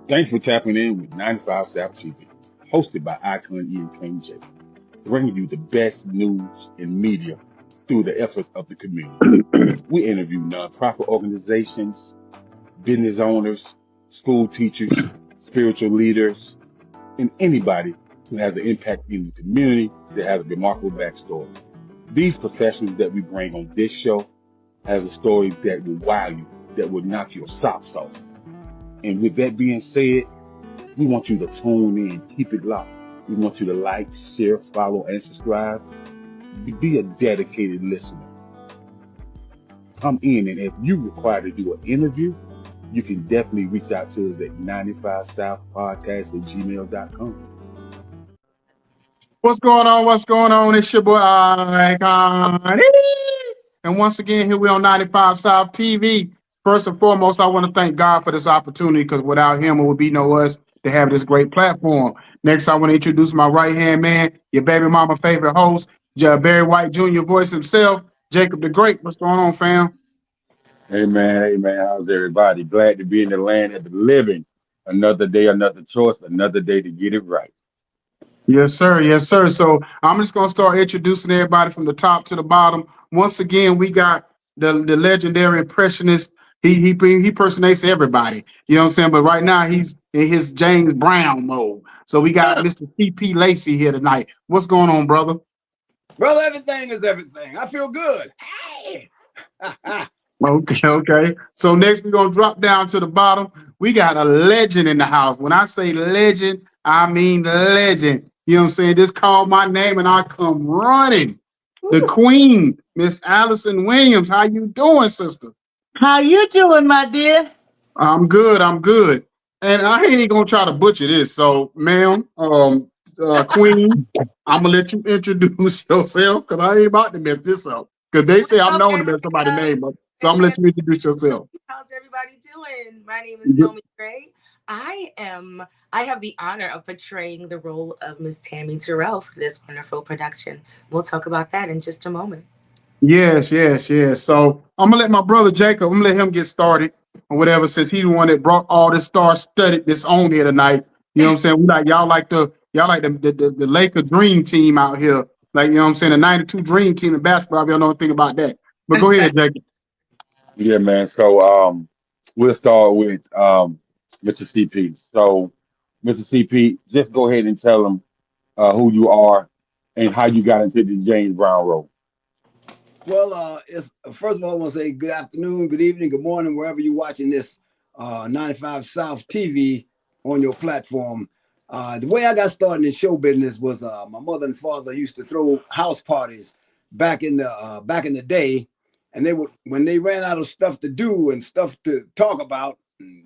Thanks for tapping in with 95 South TV, hosted by Icon Ian King J, bringing you the best news and media through the efforts of the community. We interview nonprofit organizations, business owners, school teachers, spiritual leaders, and anybody who has an impact in the community that has a remarkable backstory. These professionals that we bring on this show has a story that will wow you, that will knock your socks off. And with that being said, we want you to tune in, keep it locked. We want you to like, share, follow, and subscribe. Be a dedicated listener. Come in, and if you require to do an interview, you can definitely reach out to us at 95southpodcast@gmail.com. What's going on? What's going on? It's your boy Icon. And once again, here we on 95 South TV. First and foremost, I want to thank God for this opportunity because without him, it would be no us to have this great platform. Next, I want to introduce my right-hand man, your baby mama favorite host, Barry White Jr., voice himself, Jacob the Great. What's going on, fam? Hey man, how's everybody? Glad to be in the land of the living. Another day, another choice, another day to get it right. Yes, sir. Yes, sir. So I'm just gonna start introducing everybody from the top to the bottom. Once again, we got the legendary impressionist. He personates everybody. You know what I'm saying? But right now he's in his James Brown mode. So we got Mr. TP Lacey here tonight. What's going on, brother? Brother, everything is everything. I feel good. Hey! Okay, okay. So next we're gonna drop down to the bottom. We got a legend in the house. When I say legend, I mean legend. You know what I'm saying? Just call my name and I come running. The queen, Miss Alyson Williams. How you doing, sister? How you doing, my dear? I'm good. I'm good. And I ain't even gonna try to butcher this. So, ma'am, queen, I'm gonna let you introduce yourself because I ain't about to mess this up. Because they say I'm known to mess somebody's name up. So I'm gonna let you introduce yourself. How's everybody doing? My name is Naomi Gray. I have the honor of portraying the role of Miss Tammy Terrell for this wonderful production. We'll talk about that in just a moment. Yes, yes, yes. So I'm gonna let my brother Jacob, I'm gonna let him get started or whatever, since he's the one that brought all this star studded this on here tonight. You know what I'm saying? We like y'all like the Laker Dream Team out here. Like, you know what I'm saying? The 92 Dream Team in basketball. If y'all know anything about that. But go ahead, Jacob. Yeah, man. So we'll start with Mr. CP. So, Mr. CP, just go ahead and tell them who you are and how you got into the James Brown role. Well, it's first of all, I want to say good afternoon, good evening, good morning, wherever you're watching this 95 South TV on your platform. The way I got started in show business was my mother and father used to throw house parties back in the day, and they would, when they ran out of stuff to do and stuff to talk about and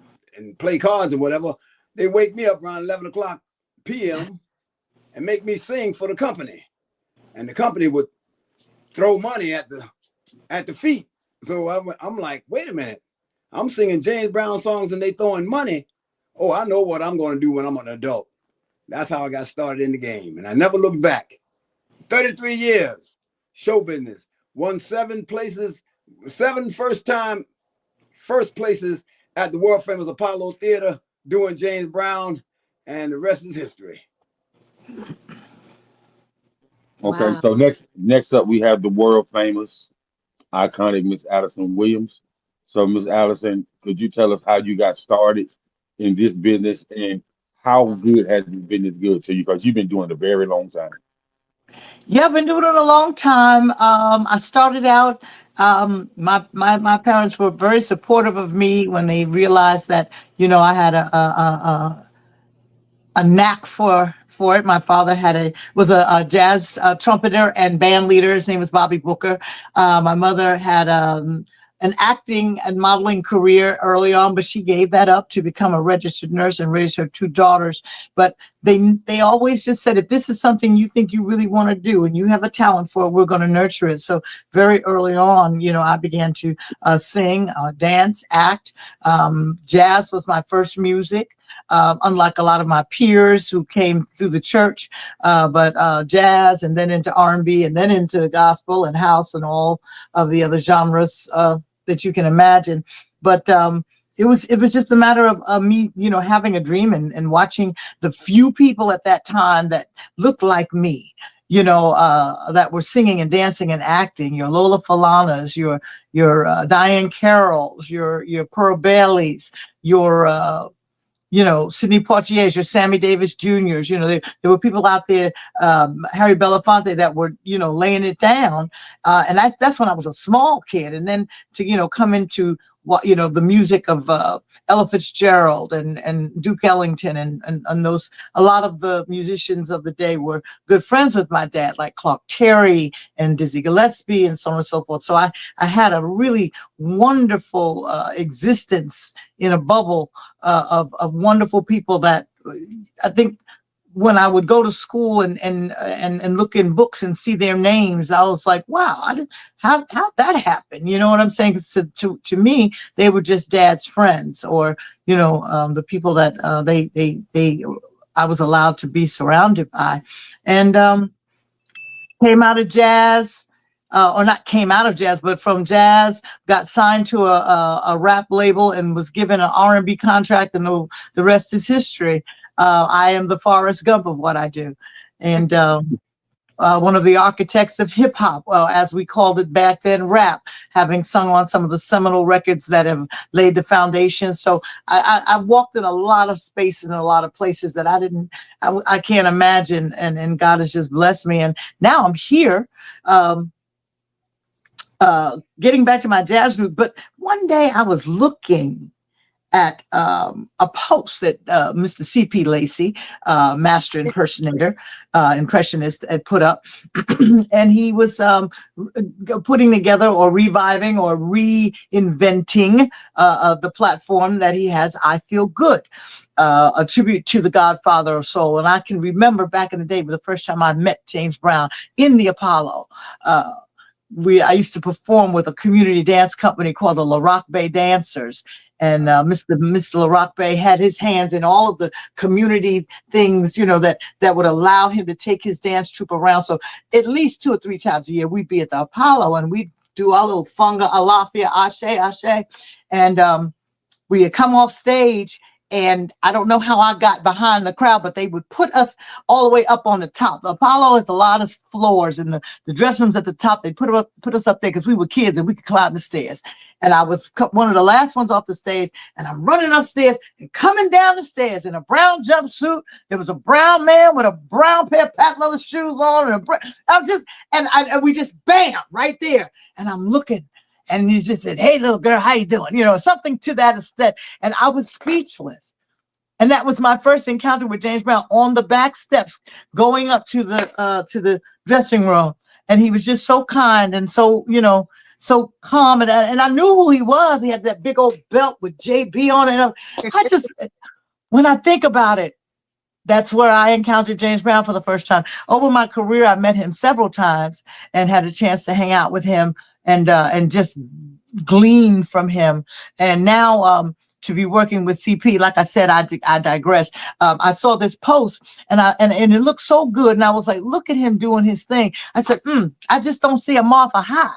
play cards or whatever, they wake me up around 11 o'clock p.m. and make me sing for the company, and the company would throw money at the feet. So I'm like, wait a minute, I'm singing James Brown songs and they throwing money. Oh, I know what I'm going to do when I'm an adult. That's how I got started in the game, and I never looked back. 33 years, show business, won 7 places, 7 first places at the world famous Apollo Theater doing James Brown, and the rest is history. Okay, Wow. so next up we have the world famous, iconic Miss Alyson Williams. So, Miss Alyson, could you tell us how you got started in this business and how good has this business good to you? Because you've been doing it a very long time. Yeah, I've been doing it a long time. I started out. My parents were very supportive of me when they realized that I had a knack for it. My father was a jazz trumpeter and band leader. His name was Bobby Booker. My mother had an acting and modeling career early on, but she gave that up to become a registered nurse and raise her 2 daughters. But they always just said, if this is something you think you really want to do and you have a talent for it, we're going to nurture it. So very early on, I began to sing, dance, act. Jazz was my first music. Unlike a lot of my peers who came through the church, but jazz, and then into R&B, and then into gospel and house and all of the other genres that you can imagine. But it was just a matter of me, having a dream and watching the few people at that time that looked like me, that were singing and dancing and acting. Your Lola Falanas, your Diane Carrolls, your Pearl Baileys, your Sidney Poitiers, your Sammy Davis Juniors. There were people out there, Harry Belafonte, that were, laying it down. And that's when I was a small kid. And then to, come into the music of Ella Fitzgerald and Duke Ellington and those, a lot of the musicians of the day were good friends with my dad, like Clark Terry and Dizzy Gillespie and so on and so forth. So I had a really wonderful existence in a bubble of wonderful people that I think when I would go to school and look in books and see their names, I was like, wow, how'd that happen? You know what I'm saying? 'Cause to me, they were just dad's friends, or, the people that I was allowed to be surrounded by. And came out of jazz, or not came out of jazz, but from jazz, got signed to a rap label and was given an R&B contract, and the rest is history. I am the Forrest Gump of what I do. And one of the architects of hip hop, as we called it back then, rap, having sung on some of the seminal records that have laid the foundation. So I walked in a lot of spaces and a lot of places that I can't imagine. And God has just blessed me. And now I'm here, getting back to my jazz root. But one day I was looking at a post that Mr. C.P. Lacey, master impressionist, had put up. And he was putting together or reviving or reinventing the platform that he has, I Feel Good, a tribute to the Godfather of Soul. And I can remember back in the day, the first time I met James Brown in the Apollo. I used to perform with a community dance company called the La Rock Bay Dancers. And Mr. LaRock Bay had his hands in all of the community things, that would allow him to take his dance troupe around. So at least 2 or 3 times a year, we'd be at the Apollo and we'd do our little funga, alafia, ashe. And we had come off stage. And I don't know how I got behind the crowd, but they would put us all the way up on the top. The Apollo has a lot of floors, and the dressing rooms at the top. They put us up there because we were kids and we could climb the stairs. And I was one of the last ones off the stage, and I'm running upstairs and coming down the stairs in a brown jumpsuit. There was a brown man with a brown pair of patent leather shoes on, and we just bam right there. And I'm looking. And he just said, "Hey, little girl, how you doing?" Something to that extent. And I was speechless. And that was my first encounter with James Brown on the back steps, going up to the dressing room. And he was just so kind and so, so calm. And I knew who he was. He had that big old belt with JB on it. When I think about it, that's where I encountered James Brown for the first time. Over my career, I met him several times and had a chance to hang out with him and just glean from him. And now to be working with CP, like I said, I digress. I saw this post and it looked so good. And I was like, look at him doing his thing. I said, I just don't see a Martha High,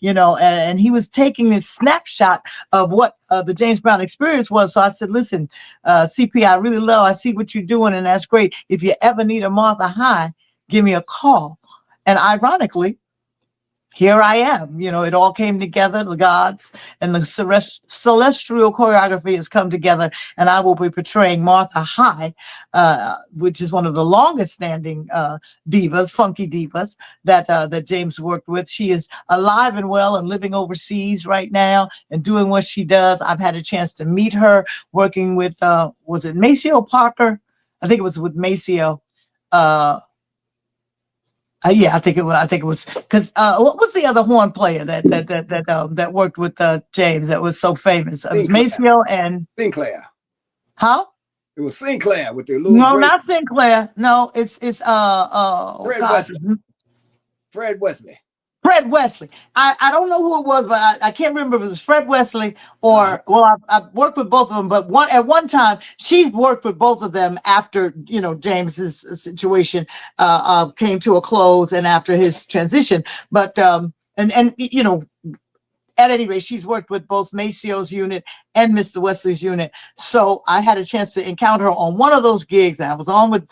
and he was taking this snapshot of what the James Brown experience was. So I said, listen, CP, I see what you're doing, and that's great. If you ever need a Martha High, give me a call. And ironically, here I am. It all came together. The gods and the celestial choreography has come together, and I will be portraying Martha High, which is one of the longest standing divas, funky divas that James worked with. She is alive and well and living overseas right now and doing what she does. I've had a chance to meet her working with, was it Maceo Parker? I think it was with Maceo. Yeah, I think it was because what was the other horn player that worked with James that was so famous? It was Maceo and Sinclair. How? It was Sinclair with the little. No, not Sinclair. No, it's Fred Wesley. Fred Wesley. I don't know who it was, but I can't remember if it was Fred Wesley or, well, I've worked with both of them, but at one time she's worked with both of them after, James's situation came to a close and after his transition. But, and at any rate, she's worked with both Maceo's unit and Mr. Wesley's unit. So I had a chance to encounter her on one of those gigs. I was on with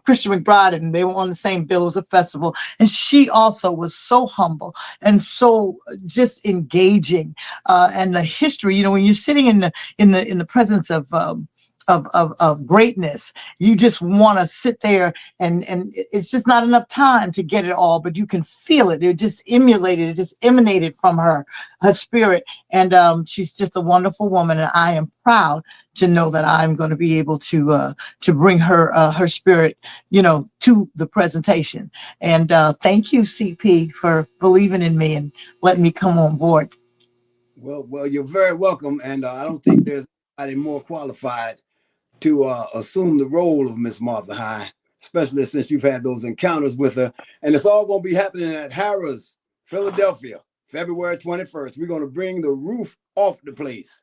Christian McBride, and they were on the same bill. It was a festival. And she also was so humble and so just engaging. And the history, you know, when you're sitting in the presence of greatness, you just want to sit there, and it's just not enough time to get it all, but you can feel it. It just emanated from her spirit. And she's just a wonderful woman, and I am proud to know that I'm going to be able to bring her spirit, you know, to the presentation. And thank you, CP, for believing in me and letting me come on board. Well, you're very welcome, and I don't think there's anybody more qualified to assume the role of Miss Martha High, especially since you've had those encounters with her. And it's all going to be happening at Harrah's, Philadelphia, February 21st. We're going to bring the roof off the place.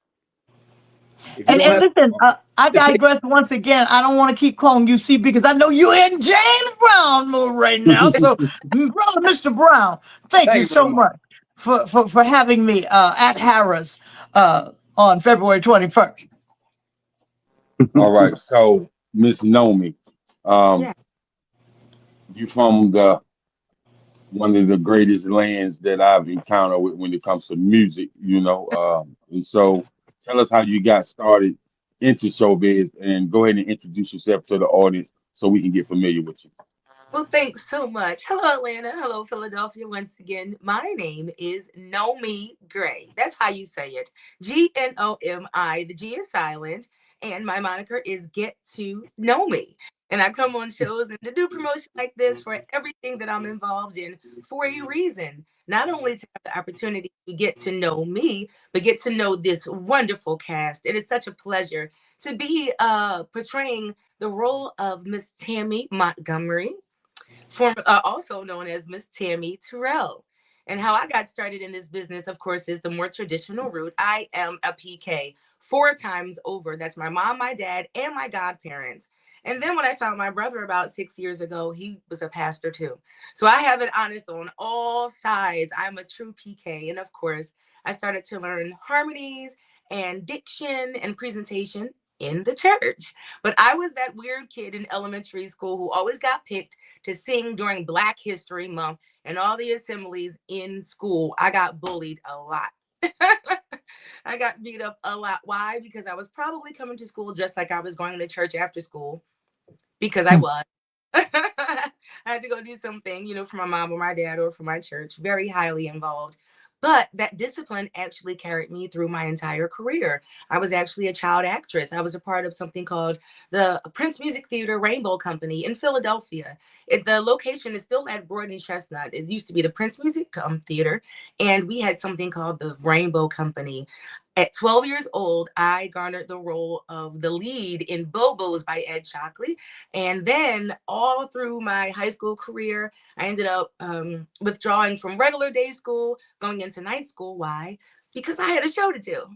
And listen, I digress once again. I don't want to keep calling you CP because I know you're in James Brown mode right now. So, brother, Mr. Brown, thank you so much for having me at Harrah's on February 21st. All right, so Miss Nomi, you from one of the greatest lands that I've encountered when it comes to music, you know. And so tell us how you got started into showbiz, and go ahead and introduce yourself to the audience so we can get familiar with you. Well, thanks so much. Hello, Atlanta. Hello, Philadelphia. Once again, my name is Nomi Gray. That's how you say it. Gnomi. The G is silent. And my moniker is Get to Know Me. And I come on shows and to do promotion like this for everything that I'm involved in for a reason. Not only to have the opportunity to get to know me, but get to know this wonderful cast. It is such a pleasure to be portraying the role of Miss Tammy Montgomery, also known as Miss Tammy Terrell. And how I got started in this business, of course, is the more traditional route. I am a PK 4 times over. That's my mom, my dad, and my godparents. And then when I found my brother about 6 years ago, he was a pastor too. So I have it honest on all sides. I'm a true PK. And of course, I started to learn harmonies and diction and presentation in the church. But I was that weird kid in elementary school who always got picked to sing during Black History Month and all the assemblies in school. I got bullied a lot. I got beat up a lot. Why? Because I was probably coming to school just like I was going to church after school, because I was. I had to go do something, you know, for my mom or my dad or for my church, very highly involved. But that discipline actually carried me through my entire career. I was actually a child actress. I was a part of something called the Prince Music Theater Rainbow Company in Philadelphia. The location is still at Broad and Chestnut. It used to be the Prince Music Theater, and we had something called the Rainbow Company. At 12 years old, I garnered the role of the lead in Bobos by Ed Shockley. And then all through my high school career, I ended up withdrawing from regular day school, going into night school. Why? Because I had a show to do.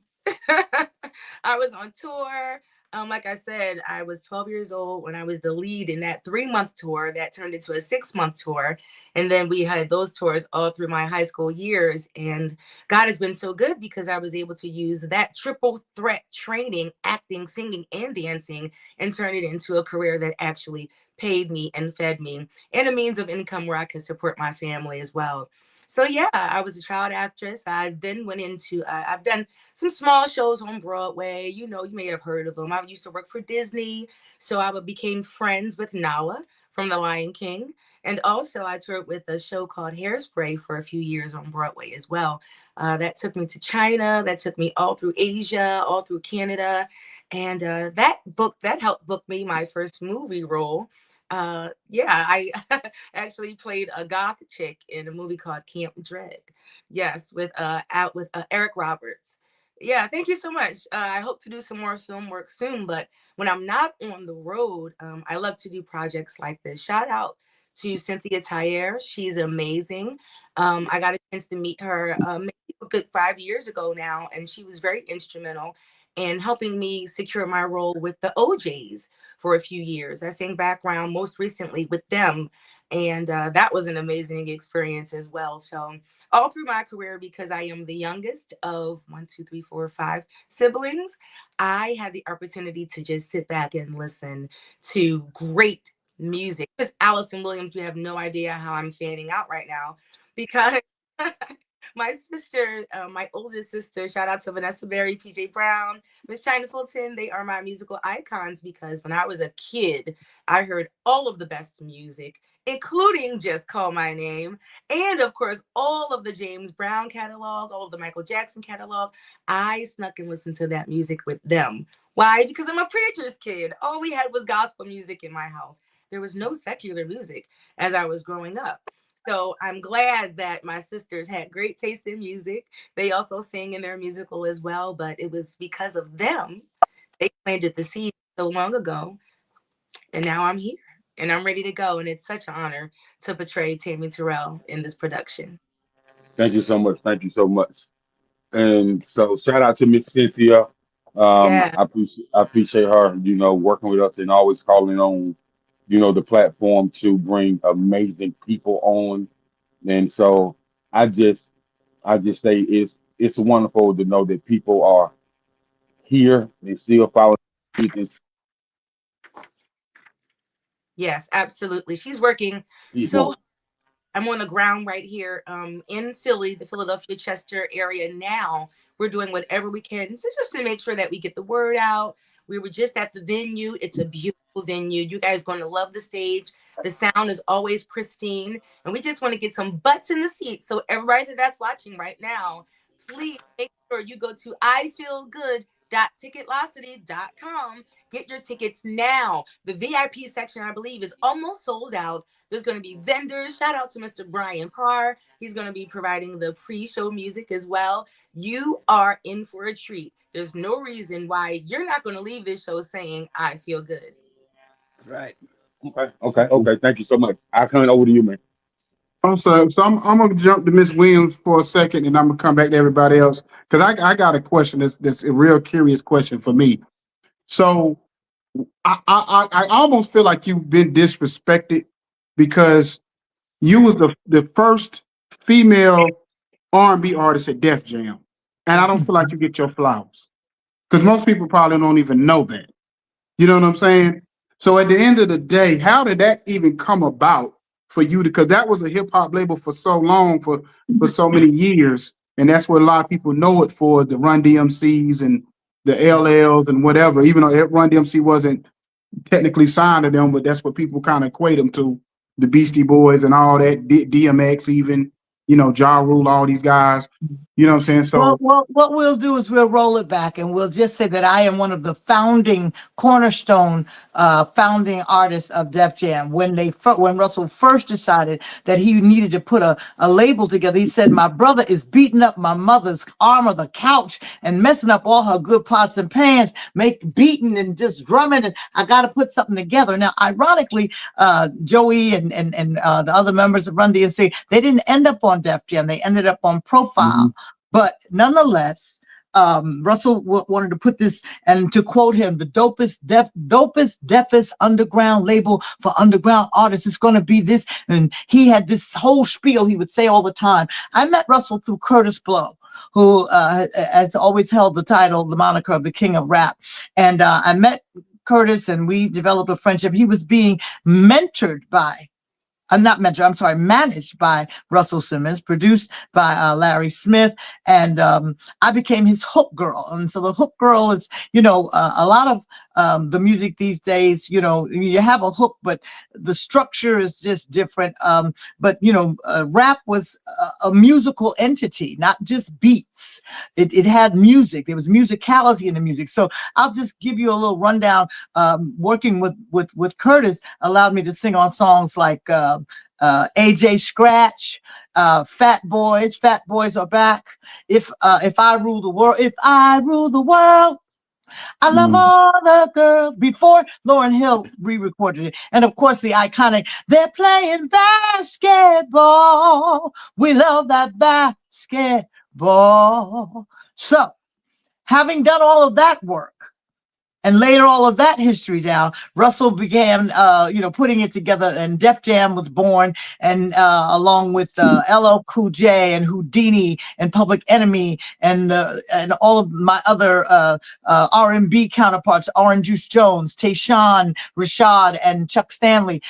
I was on tour. Like I said, I was 12 years old when I was the lead in that 3-month tour that turned into a 6-month tour. And then we had those tours all through my high school years. And God has been so good because I was able to use that triple threat training, acting, singing, and dancing, and turn it into a career that actually paid me and fed me, and a means of income where I could support my family as well. So yeah, I was a child actress. I then went into, I've done some small shows on Broadway. You know, you may have heard of them. I used to work for Disney. So I became friends with Nala from The Lion King. And also I toured with a show called Hairspray for a few years on Broadway as well. That took me to China. That took me all through Asia, all through Canada. And that helped book me my first movie role. I actually played a goth chick in a movie called Camp Dread. Yes, with Eric Roberts. Yeah, thank you so much. I hope to do some more film work soon, but when I'm not on the road, I love to do projects like this. Shout out to Cynthia Thayer. She's amazing. I got a chance to meet her maybe a good 5 years ago now, and she was very instrumental in helping me secure my role with the OJs for a few years. I sang background most recently with them, and that was an amazing experience as well. So all through my career, because I am the youngest of 1, 2, 3, 4, 5 siblings, I had the opportunity to just sit back and listen to great music. It's Alyson Williams. You have no idea how I'm fanning out right now because my sister, my oldest sister, shout out to Vanessa Berry, PJ Brown, Miss China Fulton. They are my musical icons because when I was a kid, I heard all of the best music, including Just Call My Name. And of course, all of the James Brown catalog, all of the Michael Jackson catalog. I snuck and listened to that music with them. Why? Because I'm a preacher's kid. All we had was gospel music in my house. There was no secular music as I was growing up. So I'm glad that my sisters had great taste in music. They also sing in their musical as well, but it was because of them. They planted the seed so long ago, and now I'm here and I'm ready to go. And it's such an honor to portray Tammy Terrell in this production. Thank you so much. Thank you so much. And so shout out to Miss Cynthia. Yeah. I appreciate her, working with us and always calling on, the platform to bring amazing people on. And so I just I just say it's wonderful to know that people are here and still following these Yes, absolutely. She's working so. people. I'm on the ground right here in Philly, the Philadelphia Chester area now. We're doing whatever we can so just to make sure that we get the word out. We were just at the venue. It's a beautiful venue. You guys going to love the stage. The sound is always pristine. And we just want to get some butts in the seats. So everybody that's watching right now, please make sure you go to ifeelgood.ticketlocity.com. Get your tickets now. The VIP section, I believe, is almost sold out. There's going to be vendors. Shout out to Mr. Brian Parr. He's going to be providing the pre-show music as well. You are in for a treat. There's no reason why you're not going to leave this show saying, I feel good. Right. Okay. Thank you so much. I turn it over to you, man. So I'm gonna jump to Miss Williams for a second, and I'm gonna come back to everybody else because I got a question. That's a real curious question for me. So I almost feel like you've been disrespected because you was the first female R&B artist at Def Jam, and I don't feel like you get your flowers because most people probably don't even know that. You know what I'm saying? So at the end of the day, how did that even come about for you? Because that was a hip hop label for so long, for so many years, and that's what a lot of people know it for, the Run DMCs and the LLs and whatever. Even though Run DMC wasn't technically signed to them, but that's what people kind of equate them to, the Beastie Boys and all that, DMX, even, Ja Rule, all these guys. You know what I'm saying? So Well, what we'll do is we'll roll it back and we'll just say that I am one of the founding cornerstone, founding artists of Def Jam. When Russell first decided that he needed to put a label together, he said, my brother is beating up my mother's arm of the couch and messing up all her good pots and pans, beating and just drumming, and I got to put something together. Now, ironically, Joey and the other members of Run DMC, they didn't end up on Def Jam. They ended up on Profile. Mhm. But nonetheless, Russell wanted to put this, and to quote him, the dopest, deafest underground label for underground artists. It's going to be this. And he had this whole spiel he would say all the time. I met Russell through Curtis Blow, who has always held the title, the moniker of the king of rap. And I met Curtis and we developed a friendship. He was being mentored by managed by Russell Simmons, produced by Larry Smith, and I became his hook girl. And so the hook girl is, a lot of the music these days, you have a hook, but the structure is just different. But rap was a musical entity, not just beats. It had music. There was musicality in the music. So I'll just give you a little rundown. Working with Curtis allowed me to sing on songs like AJ Scratch, Fat Boys Are Back. If I rule the world, I love all the girls. Before Lauryn Hill re-recorded it. And of course the iconic, they're playing basketball. We love that basketball. So having done all of that work, and later all of that history down. Russell began, putting it together, and Def Jam was born, and along with LL Cool J and Houdini and Public Enemy and all of my other R&B counterparts, Orange Juice Jones, Tayshaun, Rashad, and Chuck Stanley.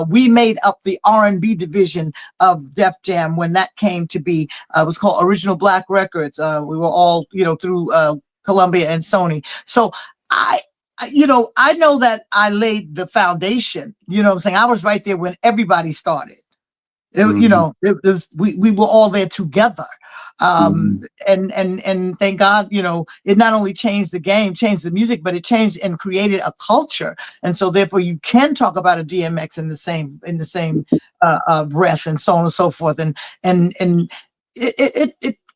We made up the R&B division of Def Jam when that came to be. It was called Original Black Records. We were all, through Columbia and Sony. So I know that I laid the foundation. You know what I'm saying? I was right there when everybody started. We were all there together. And thank God, it not only changed the game, changed the music, but it changed and created a culture. And so therefore you can talk about a DMX in the same breath, and so on and so forth. And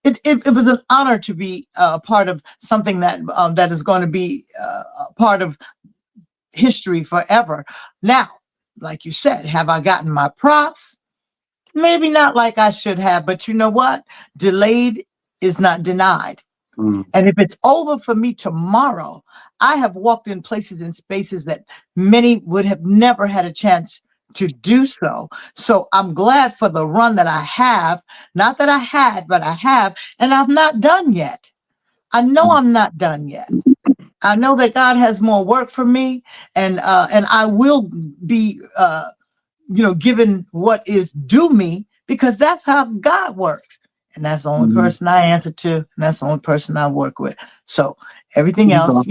it was an honor to be a part of something that is going to be a part of history forever. Now, like you said, have I gotten my props? Maybe not like I should have, but you know what? Delayed is not denied. And if it's over for me tomorrow, I have walked in places and spaces that many would have never had a chance to do so. So I'm glad for the run that I have. Not that I had, but I have, and I'm not done yet. I know I'm not done yet. I know that God has more work for me, and I will be given what is due me, because that's how God works. And that's the only person I answer to, and that's the only person I work with. So everything else,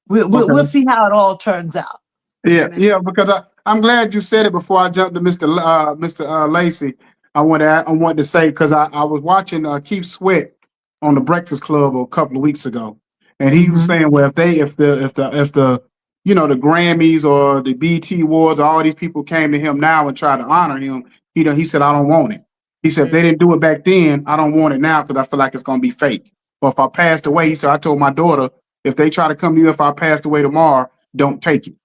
we'll see how it all turns out. Yeah, because I'm glad you said it before I jumped to Mr. Lacey. I wanted to say, because I was watching Keith Sweat on the Breakfast Club a couple of weeks ago, and he was saying, well, if the the Grammys or the BET Awards, all these people came to him now and tried to honor him, he said, I don't want it. He said, if they didn't do it back then, I don't want it now, because I feel like it's going to be fake. Or if I passed away, he said, I told my daughter, if they try to come to you if I passed away tomorrow, don't take it.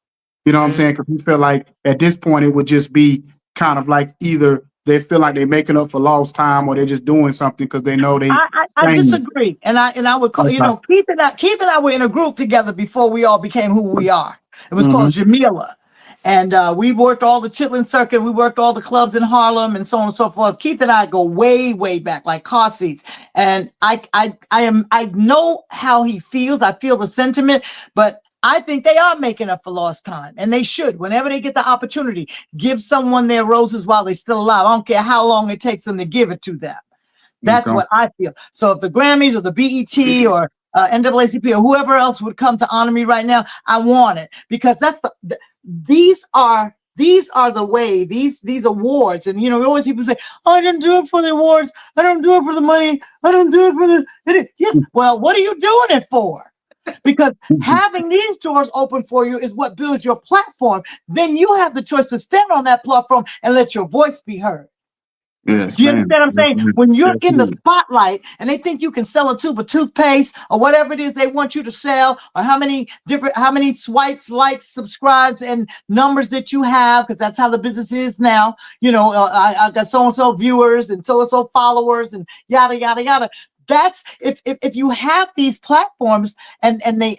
You know what I'm saying? Because we feel like at this point it would just be kind of like either they feel like they're making up for lost time, or they're just doing something because they know they. I disagree, and I would call Keith and I were in a group together before we all became who we are. It was called Jamila, and we worked all the chitlin circuit. We worked all the clubs in Harlem and so on and so forth. Keith and I go way back, like car seats, and I know how he feels. I feel the sentiment, but I think they are making up for lost time, and they should. Whenever they get the opportunity, give someone their roses while they're still alive. I don't care how long it takes them to give it to them. That's what I feel. So if the Grammys or the BET or NAACP or whoever else would come to honor me right now, I want it, because that's these are the way, these awards. And always people say, oh, I didn't do it for the awards, I don't do it for the money, I don't do it for the yes. Well, what are you doing it for? Because having these doors open for you is what builds your platform. Then you have the choice to stand on that platform and let your voice be heard. Yes, do you understand what I'm saying? When you're in the spotlight and they think you can sell a tube of toothpaste or whatever it is they want you to sell, or how many swipes, likes, subscribes, and numbers that you have, because that's how the business is now. I got so-and-so viewers and so-and-so followers and yada, yada, yada. That's if you have these platforms and they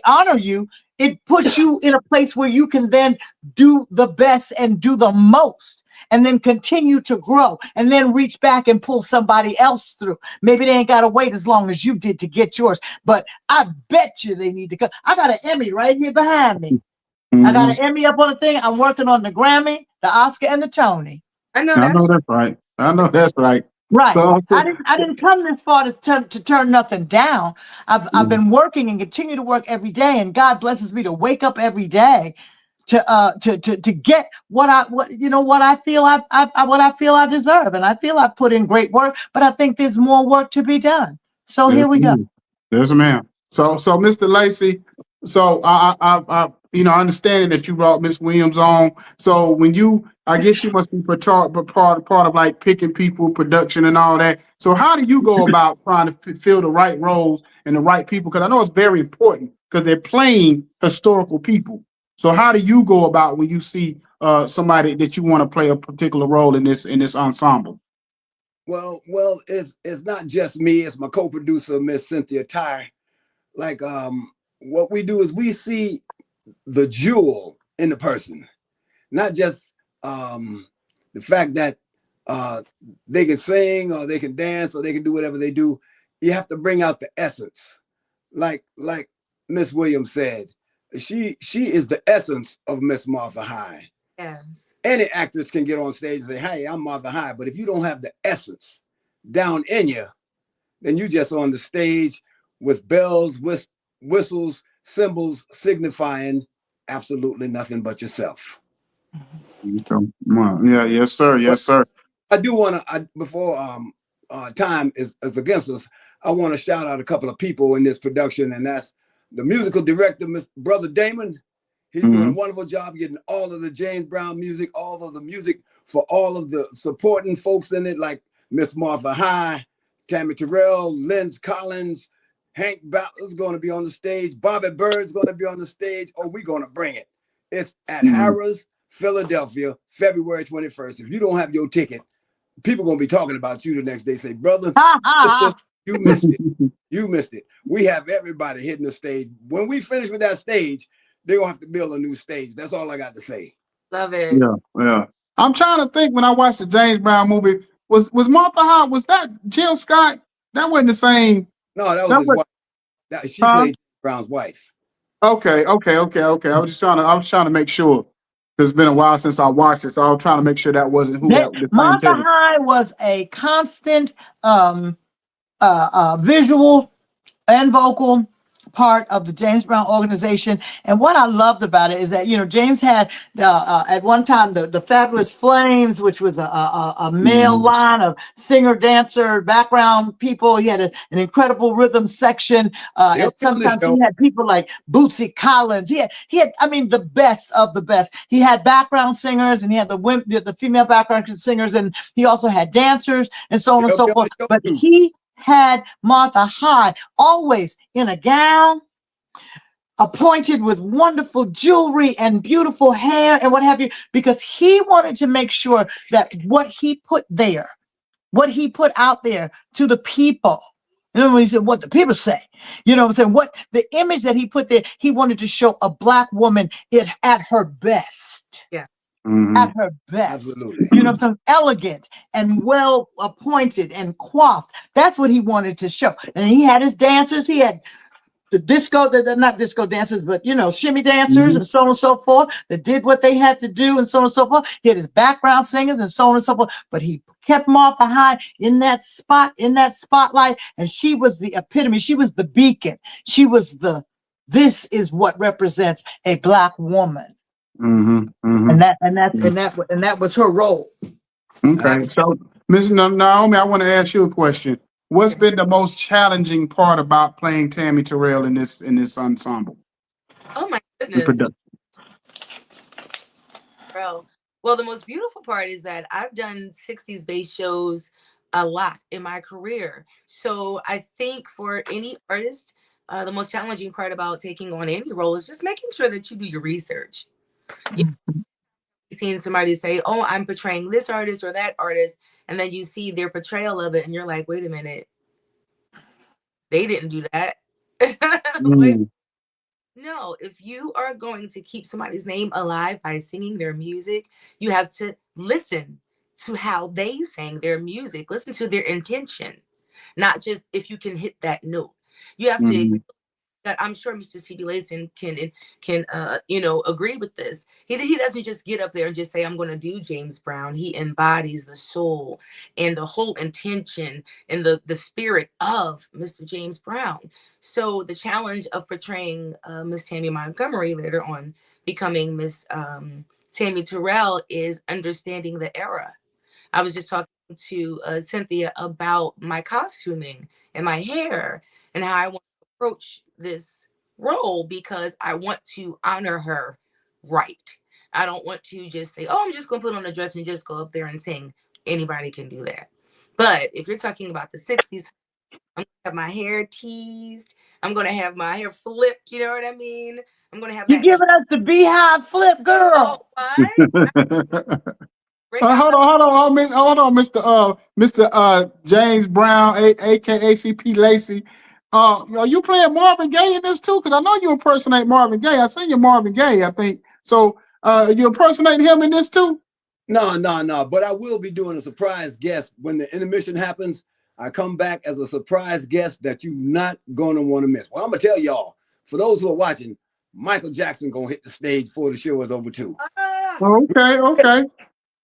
honor you, it puts you in a place where you can then do the best and do the most, and then continue to grow, and then reach back and pull somebody else through. Maybe they ain't got to wait as long as you did to get yours, but I bet you they need to come. I got an Emmy right here behind me. I got an Emmy up on the thing. I'm working on the Grammy, the Oscar, and the Tony. I know that's right. I know that's right. Right. So, I didn't come this far to turn nothing down. I've been working and continue to work every day, and God blesses me to wake up every day to get what I feel I deserve. And I feel I put in great work, but I think there's more work to be done. So here we go. There's a man. So Mr. Lacey, so I understanding that you brought Miss Williams on. So when I guess you must be part of like picking people, production, and all that. So how do you go about trying to fill the right roles and the right people? Because I know it's very important, because they're playing historical people. So how do you go about when you see somebody that you want to play a particular role in this ensemble? Well, it's not just me. It's my co-producer, Miss Cynthia Tyre. Like what we do is we see the jewel in the person, not just the fact that they can sing or they can dance or they can do whatever they do. You have to bring out the essence, like Miss Williams said. She is the essence of Miss Martha High. Yes. Any actress can get on stage and say, "Hey, I'm Martha High," but if you don't have the essence down in you, then you just on the stage with bells, whistles, cymbals signifying absolutely nothing but yourself. Yeah, yes, sir. Yes, sir. I do want to, before time is against us, I want to shout out a couple of people in this production, and that's the musical director, Mr. Brother Damon. He's doing a wonderful job getting all of the James Brown music, all of the music for all of the supporting folks in it, like Miss Martha High, Tammy Terrell, Lynn Collins, Hank Butler's going to be on the stage, Bobby Bird's going to be on the stage. Oh, we're going to bring it. It's at Harrah's, Philadelphia, February 21st. If you don't have your ticket, people going to be talking about you the next day. Say, brother, sister, you missed it. You missed it. We have everybody hitting the stage. When we finish with that stage, they're going to have to build a new stage. That's all I got to say. Love it. Yeah. I'm trying to think when I watched the James Brown movie, was Martha High, was that Jill Scott? That wasn't the same. No, that was his wife. She played Brown's wife. Okay. I was trying to make sure. It's been a while since I watched it, so I was trying to make sure that wasn't who that was. Martha High was a constant visual and vocal part of the James Brown organization. And what I loved about it is that, you know, James had at one time the Fabulous Flames, which was a male line of singer, dancer, background people. He had an incredible rhythm section. And sometimes he had people like Bootsy Collins. He had, I mean, the best of the best. He had background singers, and he had the female background singers, and he also had dancers and so on and so forth. But he had Martha High always in a gown, appointed with wonderful jewelry and beautiful hair and what have you, because he wanted to make sure that what he put there, what he put out there to the people, you know, when he said what the people say, you know what I'm saying, what the image that he put there, he wanted to show a Black woman at her best. Yeah. At her best. Absolutely. You know what I'm saying? Elegant and well appointed and coiffed. That's what he wanted to show. And he had his dancers. He had the disco, not disco dancers, but, you know, shimmy dancers and so on and so forth that did what they had to do and so on and so forth. He had his background singers and so on and so forth. But he kept Martha High in that spotlight. And she was the epitome. She was the beacon. She was this is what represents a Black woman. And that was her role. Okay, so Ms. Naomi, I want to ask you a question. What's been the most challenging part about playing Tammy Terrell in this ensemble? Oh my goodness. Well, the most beautiful part is that I've done 60s based shows a lot in my career. So I think for any artist, the most challenging part about taking on any role is just making sure that you do your research. You seeing somebody say, "Oh, I'm portraying this artist or that artist," and then you see their portrayal of it, and you're like, "Wait a minute, they didn't do that." No, if you are going to keep somebody's name alive by singing their music, you have to listen to how they sang their music, listen to their intention, not just if you can hit that note. You have to. That I'm sure Mr. C.B. Layson can agree with this. He doesn't just get up there and just say, "I'm going to do James Brown." He embodies the soul and the whole intention and the spirit of Mr. James Brown. So the challenge of portraying Miss Tammy Montgomery later on becoming Miss Tammy Terrell is understanding the era. I was just talking to Cynthia about my costuming and my hair and how I want to approach this role, because I want to honor her right. I don't want to just say, "Oh, I'm just going to put on a dress and just go up there and sing." Anybody can do that. But if you're talking about the 60s, I'm going to have my hair teased. I'm going to have my hair flipped. You know what I mean? I'm going to have You giving us the beehive flip, girl. Hold on, Mr. James Brown, aka CP Lacey. Are you playing Marvin Gaye in this too? Because I know you impersonate Marvin Gaye. I seen you Marvin Gaye, I think. So you impersonate him in this too? No. But I will be doing a surprise guest when the intermission happens. I come back as a surprise guest that you're not gonna want to miss. Well, I'm gonna tell y'all, for those who are watching, Michael Jackson gonna hit the stage before the show is over too. Okay.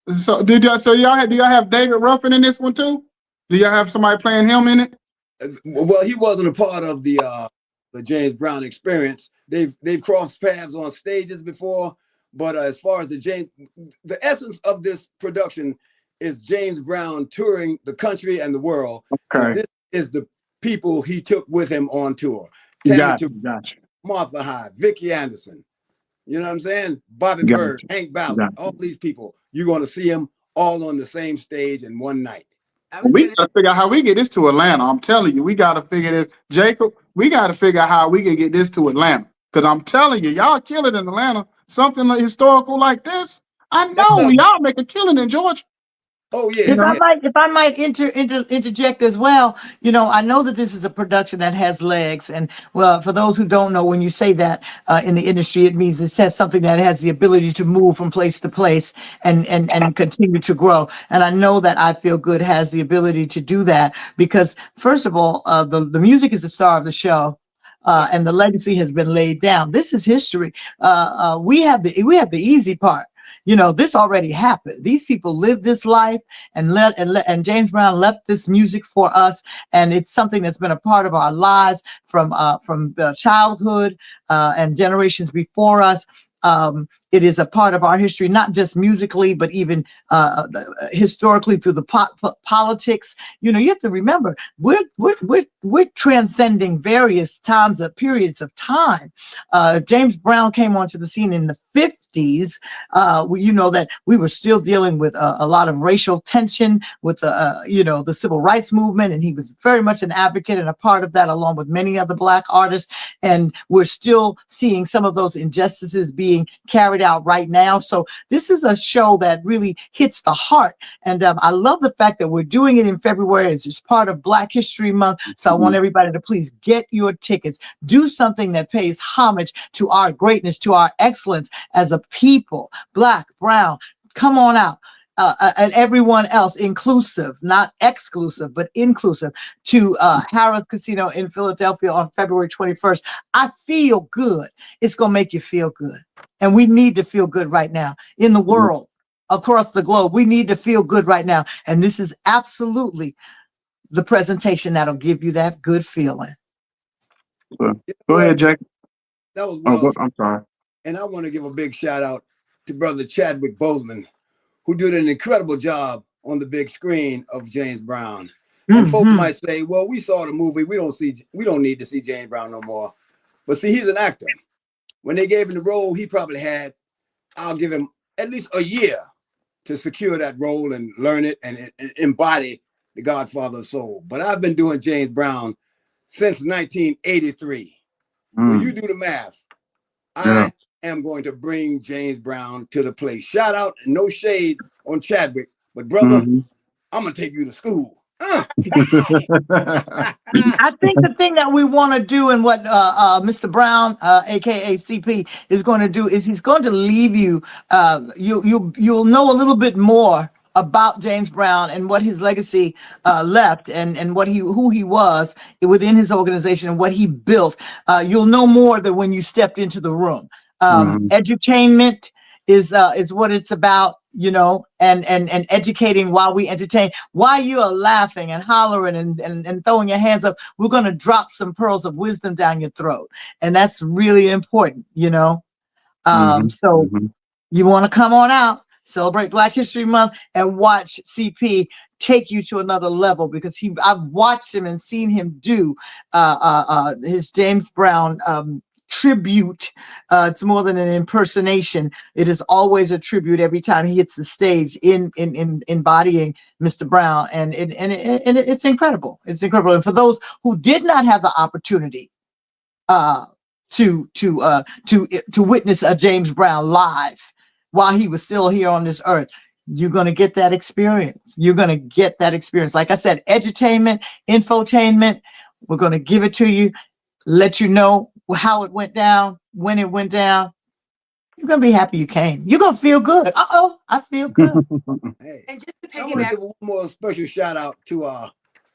So do y'all have David Ruffin in this one too? Do y'all have somebody playing him in it? Well, he wasn't a part of the James Brown experience. They've crossed paths on stages before, but as far as the essence of this production is James Brown touring the country and the world. Okay. And this is the people he took with him on tour. Gotcha. Martha Hyde, Vicki Anderson, you know what I'm saying? Bobby Bird, Hank Ballard, all these people. You're going to see them all on the same stage in one night. We got to figure out how we get this to Atlanta. I'm telling you, we got to figure this. Jacob, we got to figure out how we can get this to Atlanta. Because I'm telling you, y'all kill it in Atlanta. Something historical like this, I know y'all make a killing in Georgia. Oh yeah. If I might interject as well, I know that this is a production that has legs, and well, for those who don't know, when you say that in the industry, it means it says something that has the ability to move from place to place and continue to grow. And I know that I Feel Good has the ability to do that because, first of all, the music is the star of the show. And the legacy has been laid down. This is history. We have the easy part. This already happened. These people lived this life and James Brown left this music for us. And it's something that's been a part of our lives from childhood and generations before us. It is a part of our history, not just musically, but even historically through the politics. You have to remember we're transcending various times of periods of time. James Brown came onto the scene in the 50s. That we were still dealing with a lot of racial tension with the civil rights movement, and he was very much an advocate and a part of that, along with many other Black artists. And we're still seeing some of those injustices being carried out right now. So this is a show that really hits the heart. And I love the fact that we're doing it in February. It's just part of Black History Month. So I want everybody to please get your tickets. Do something that pays homage to our greatness, to our excellence as a people, Black, brown. Come on out. And everyone else, inclusive, not exclusive, but inclusive, to Harrah's Casino in Philadelphia on February 21st. I Feel Good. It's going to make you feel good. And we need to feel good right now in the world, across the globe. We need to feel good right now. And this is absolutely the presentation that'll give you that good feeling. Go ahead, Jack. That was I'm sorry. And I want to give a big shout out to Brother Chadwick Boseman, who did an incredible job on the big screen of James Brown. And folks might say, well, we saw the movie. We don't need to see James Brown no more. But see, he's an actor. When they gave him the role, he probably had, I'll give him at least a year to secure that role and learn it and embody the Godfather of Soul. But I've been doing James Brown since 1983. So you do the math. I am going to bring James Brown to the place. Shout out and no shade on Chadwick, but brother, I'm going to take you to school. I think the thing that we want to do and what Mr. Brown, aka CP, is going to do is he's going to leave you. You'll know a little bit more about James Brown and what his legacy left and who he was within his organization and what he built. You'll know more than when you stepped into the room. Edutainment is what it's about. And educating while we entertain. While you are laughing and hollering and throwing your hands up, we're going to drop some pearls of wisdom down your throat. And that's really important, So you want to come on out, celebrate Black History Month, and watch CP take you to another level, because I've watched him and seen him do his James Brown tribute. It's more than an impersonation. It is always a tribute every time he hits the stage in embodying Mr. Brown, and it's incredible. It's incredible. And for those who did not have the opportunity to witness a James Brown live while he was still here on this earth, you're going to get that experience. You're going to get that experience. Like I said, edutainment, infotainment, We're going to give it to you, let you know how it went down, when it went down. You're going to be happy you came. You're going to feel good. Uh-oh, I feel good. Hey, And just to I want to piggyback, give one more special shout out to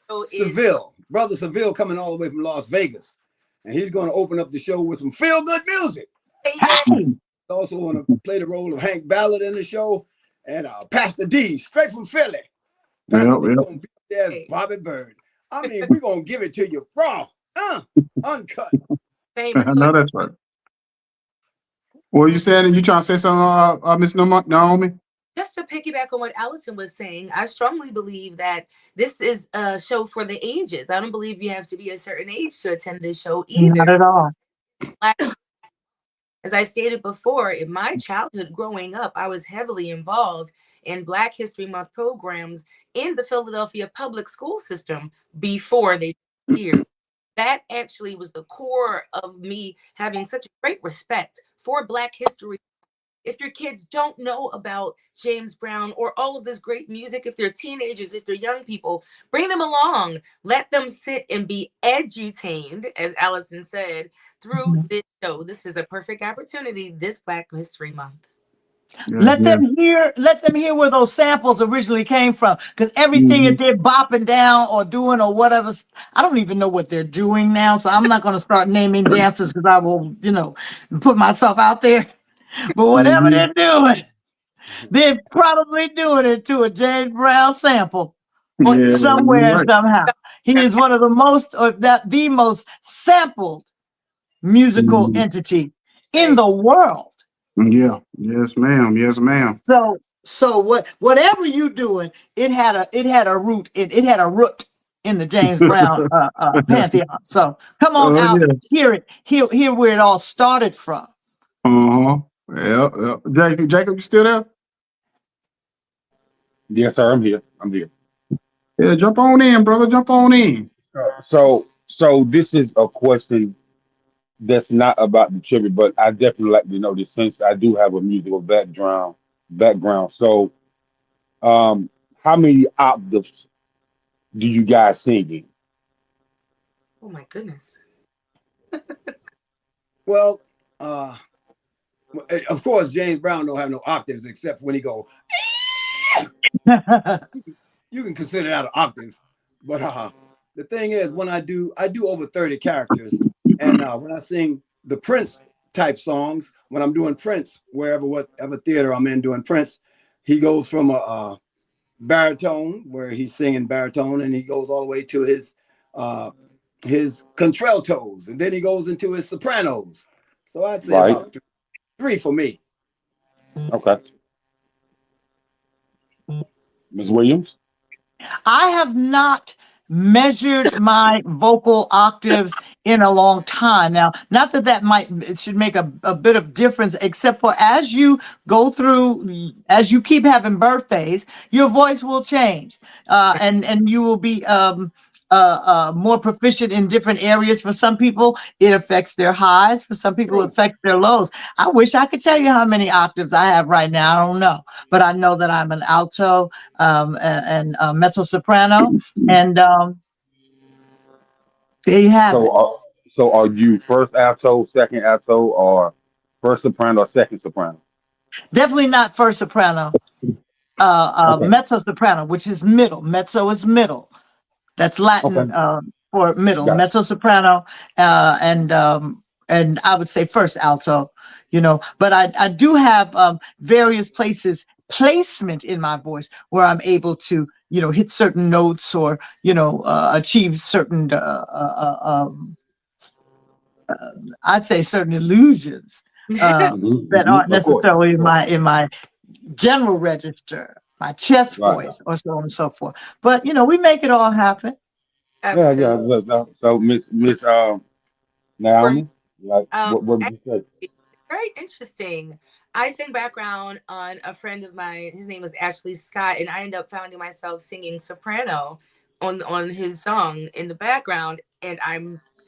so is Seville, brother Seville, coming all the way from Las Vegas, and he's going to open up the show with some feel good music. Hey, Also want to play the role of Hank Ballard in the show, and Pastor D, straight from Philly. Pastor D gonna be there as Bobby Bird. I mean, we're gonna give it to you raw, uncut. famous I for know that's right. What you saying? You trying to say something, Miss Naomi? just to piggyback on what Alyson was saying, I strongly believe that this is a show for the ages. I don't believe you have to be a certain age to attend this show not either. at all. As I stated before, in my childhood growing up, I was heavily involved in Black History Month programs in the Philadelphia public school system before they here. That actually was the core of me having such a great respect for Black history. If your kids don't know about James Brown or all of this great music, if they're teenagers, if they're young people, bring them along. Let them sit and be edutained, as Alyson said, through this show. This is a perfect opportunity this Black History Month. Yeah, Let them hear where those samples originally came from. Because everything that they're bopping down or doing or whatever, I don't even know what they're doing now. So I'm not going to start naming dancers because I will, put myself out there. But whatever they're doing, they're probably doing it to a James Brown sample somewhere and somehow. He is one of the most, the most sampled musical entity in the world. Yeah. Yes, ma'am. Yes, ma'am. So whatever you doing, it had a root. It had a root in the James Brown pantheon. So come on out, hear it, hear where it all started from. Yeah. Jacob, you still there? Yes, sir. I'm here. I'm here. Yeah, jump on in, brother. Jump on in. So this is a question that's not about the trivia, but I definitely like to know this since I do have a musical background. So, how many octaves do you guys sing in? Oh my goodness. Well, of course, James Brown don't have no octaves except when he go. You can consider that an octave, but the thing is, when I do over 30 characters, and when I sing the Prince type songs, when I'm doing Prince, whatever theater I'm in doing Prince, he goes from a baritone where he's singing baritone, and he goes all the way to his contraltos, and then he goes into his sopranos. So I'd say Right. about three for me. Okay. Ms. Williams? I have not measured my vocal octaves in a long time. Now, not that it should make a bit of difference, except for as you go through, as you keep having birthdays, your voice will change, and you will be more proficient in different areas. For some people, it affects their highs. For some people, it affects their lows. I wish I could tell you how many octaves I have right now. I don't know, but I know that I'm an alto and mezzo soprano, and there you have it. So are you first alto, second alto, or first soprano or second soprano? Definitely not first soprano. Okay. Mezzo soprano, which is middle. Mezzo is middle. That's Latin Okay. for middle. Got it. Mezzo soprano, and I would say first alto. But I do have various placement in my voice where I'm able to hit certain notes or achieve certain I'd say certain illusions that aren't Of course. necessarily Of course. in my general register, my chest Right. voice, or so on and so forth. But we make it all happen. Yeah, yeah. Absolutely. So Miss For me, Naomi, like what would you say? actually, very interesting. I sing background on a friend of mine. His name was Ashley Scott, and I ended up finding myself singing soprano on his song in the background. And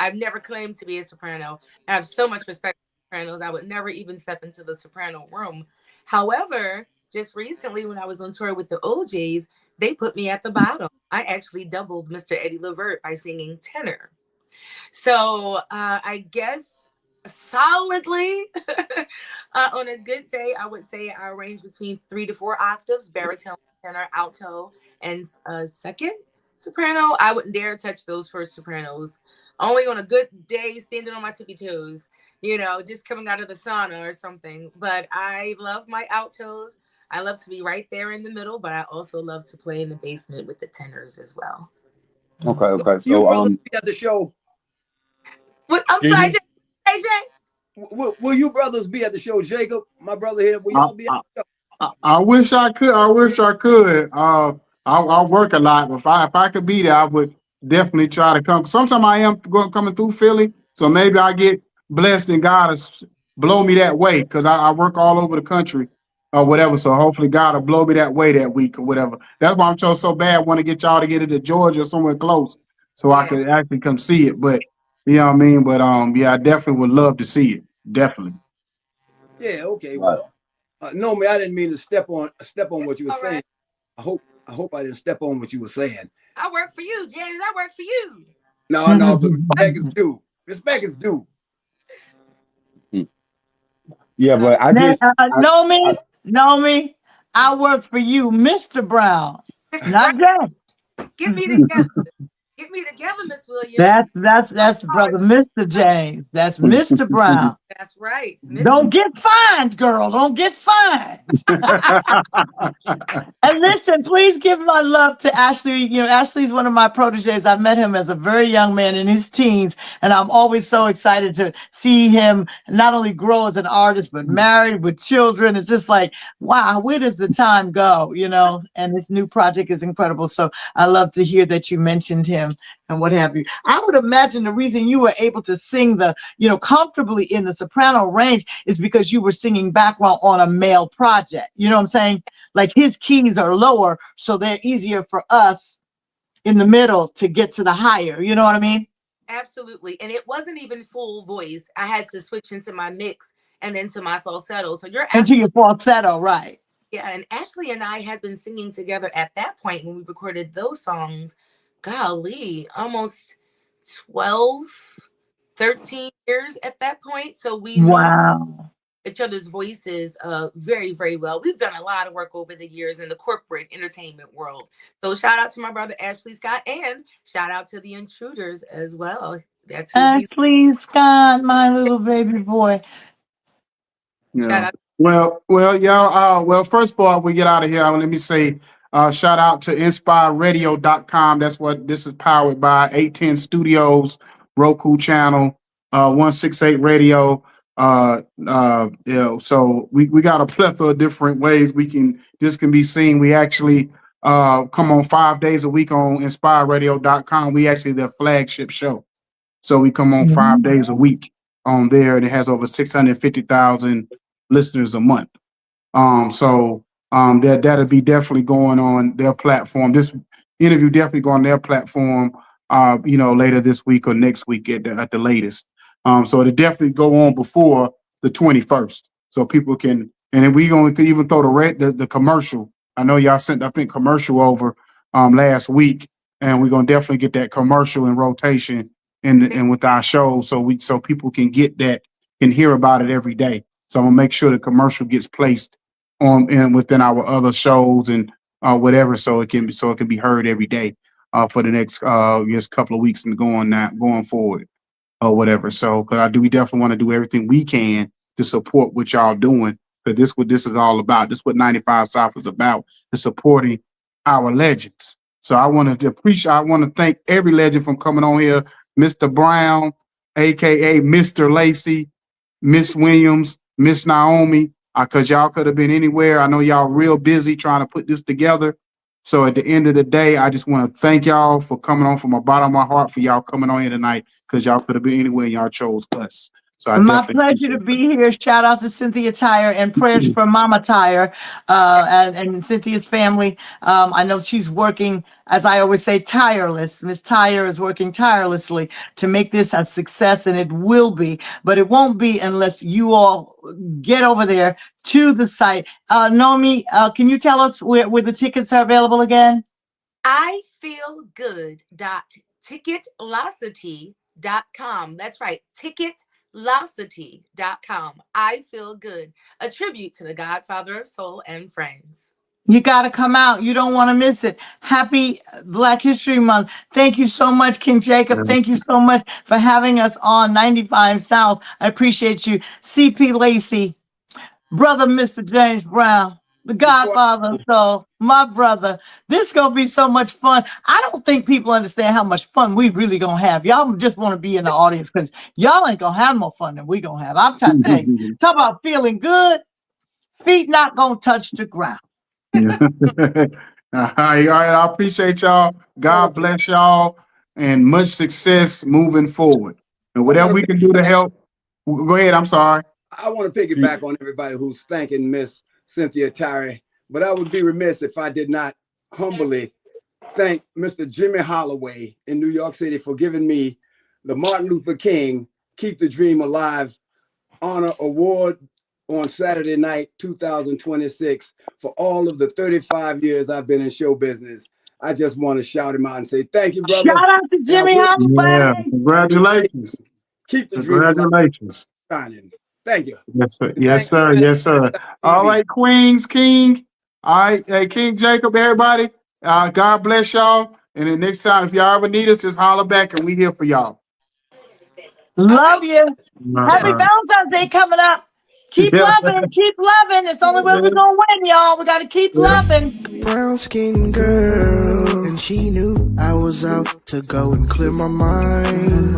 I've never claimed to be a soprano. I have so much respect for sopranos. I would never even step into the soprano room. However, just recently when I was on tour with the OJs, they put me at the bottom. I actually doubled Mr. Eddie Levert by singing tenor. So I guess solidly on a good day, I would say I range between 3 to 4 octaves, baritone, tenor, alto, and second soprano. I wouldn't dare touch those first sopranos. Only on a good day, standing on my tippy toes, just coming out of the sauna or something. But I love my altos. I love to be right there in the middle, but I also love to play in the basement with the tenors as well. Okay, So okay. you So brothers be at the show? I'm excuse sorry, me? James. Will you brothers be at the show, Jacob? My brother here. Will I, y'all be at I, the show? I wish I could. I wish I could. I work a lot. But if I could be there, I would definitely try to come. Sometimes I am coming through Philly, so maybe I get blessed and God is blow me that way because I work all over the country or whatever. So hopefully God will blow me that way that week or whatever. That's why I'm so bad. Want to get y'all to get into Georgia or somewhere close so I Yeah. could actually come see it. But you know what I mean. But yeah, I definitely would love to see it. Definitely. Yeah. Okay. Right. Well, no, man. I didn't mean to step on what you were All saying. right. I hope I didn't step on what you were saying. I work for you, James. I work for you. No, but respect is due. Respect is due. Hmm. Yeah, So but Know I me, know me. I work for you, Mr. Brown, Mr. Brown, not Jack. get me together. Get me together, Miss Williams. That's brother Mr. James. That's Mr. Brown. That's right, Miss. Don't get fined, girl. Don't get fined. And listen, please give my love to Ashley. Ashley's one of my proteges. I met him as a very young man in his teens, and I'm always so excited to see him not only grow as an artist, but married with children. It's just like, wow, where does the time go? And this new project is incredible. So I love to hear that you mentioned him and what have you. I would imagine the reason you were able to sing comfortably in the soprano range is because you were singing background on a male project. You know what I'm saying? Like his keys are lower, so they're easier for us in the middle to get to the higher. You know what I mean? Absolutely. And it wasn't even full voice. I had to switch into my mix and into my falsetto. So you're Into your absolutely, falsetto, right? yeah. And Ashley and I had been singing together at that point when we recorded those songs. Golly, almost 12, 13 years at that point. So we know Wow. each other's voices very, very well. We've done a lot of work over the years in the corporate entertainment world. So shout out to my brother Ashley Scott and shout out to the Intruders as well. That's who we Ashley Scott, my little baby boy. shout Yeah. out. Well, y'all. Well, first of all, we get out of here. Let me say, shout out to inspireradio.com. That's what this is powered by. 810 Studios, Roku channel, 168 Radio. So we got a plethora of different ways this can be seen. We actually come on 5 days a week on inspireradio.com. We actually their flagship show. So we come on 5 days a week on there, and it has over 650,000 listeners a month. That'll be definitely going on their platform. This interview definitely go on their platform, later this week or next week at the latest. So it'll definitely go on before the 21st, so people can. And then we going to even throw the commercial. I know y'all sent I think commercial over last week, and we're gonna definitely get that commercial in rotation and with our show, so people can get that and hear about it every day. So I'm gonna make sure the commercial gets placed on and within our other shows and whatever, so it can be heard every day for the next just couple of weeks and going forward or whatever. So because we definitely want to do everything we can to support what y'all doing, because this what this is all about. This is what 95 South is about, is supporting our legends. So I want to thank every legend from coming on here. Mr. Brown, aka Mr. Lacey, Miss Williams, Miss Naomi, because y'all could have been anywhere. I know y'all real busy trying to put this together. So at the end of the day, I just want to thank y'all for coming on from the bottom of my heart for y'all coming on here tonight, because y'all could have been anywhere and y'all chose us. So I My definitely pleasure to be here. Shout out to Cynthia Tyre and prayers for Mama Tyre and Cynthia's family. I know she's working, as I always say, tireless. Miss Tyre is working tirelessly to make this a success, and it will be. But it won't be unless you all get over there to the site. Naomi, can you tell us where the tickets are available again? I feel good. Ticketvelocity.com. Ticketvelocity.com. That's right, Ticketvelocity.com. I Feel Good, a tribute to the Godfather of Soul and Friends. You got to come out. You don't want to miss it. Happy Black History Month. Thank you so much, King Jacob. Thank you so much for having us on 95 South. I appreciate you. CP Lacey, brother Mr. James Brown, the Godfather of Soul, my brother. This is going to be so much fun. I don't think people understand how much fun we really going to have. Y'all just want to be in the audience because y'all ain't going to have more fun than we going to have. I'm trying to tell you. Talk about feeling good. Feet not going to touch the ground. All right. I appreciate y'all. God bless y'all and much success moving forward. And whatever we can do to help, go ahead. I'm sorry. I want to piggyback on everybody who's thanking Miss Cynthia Tyree, but I would be remiss if I did not humbly thank Mr. Jimmy Holloway in New York City for giving me the Martin Luther King Keep the Dream Alive Honor Award on Saturday night, 2026, for all of the 35 years I've been in show business. I just want to shout him out and say thank you, brother. Shout out to Jimmy Holloway. Yeah, congratulations. Keep the dream Congratulations. shining. Thank you. Yes, sir. Yes, sir. Yes, sir. All right, Queens, King. All right, hey, King Jacob, everybody. God bless y'all. And then next time, if y'all ever need us, just holler back and we here for y'all. Love you. Happy Valentine's Day coming up. Keep loving, keep loving. It's the only way we're gonna win, y'all. We gotta keep loving. Brown skin girl, and she knew I was out to go and clear my mind.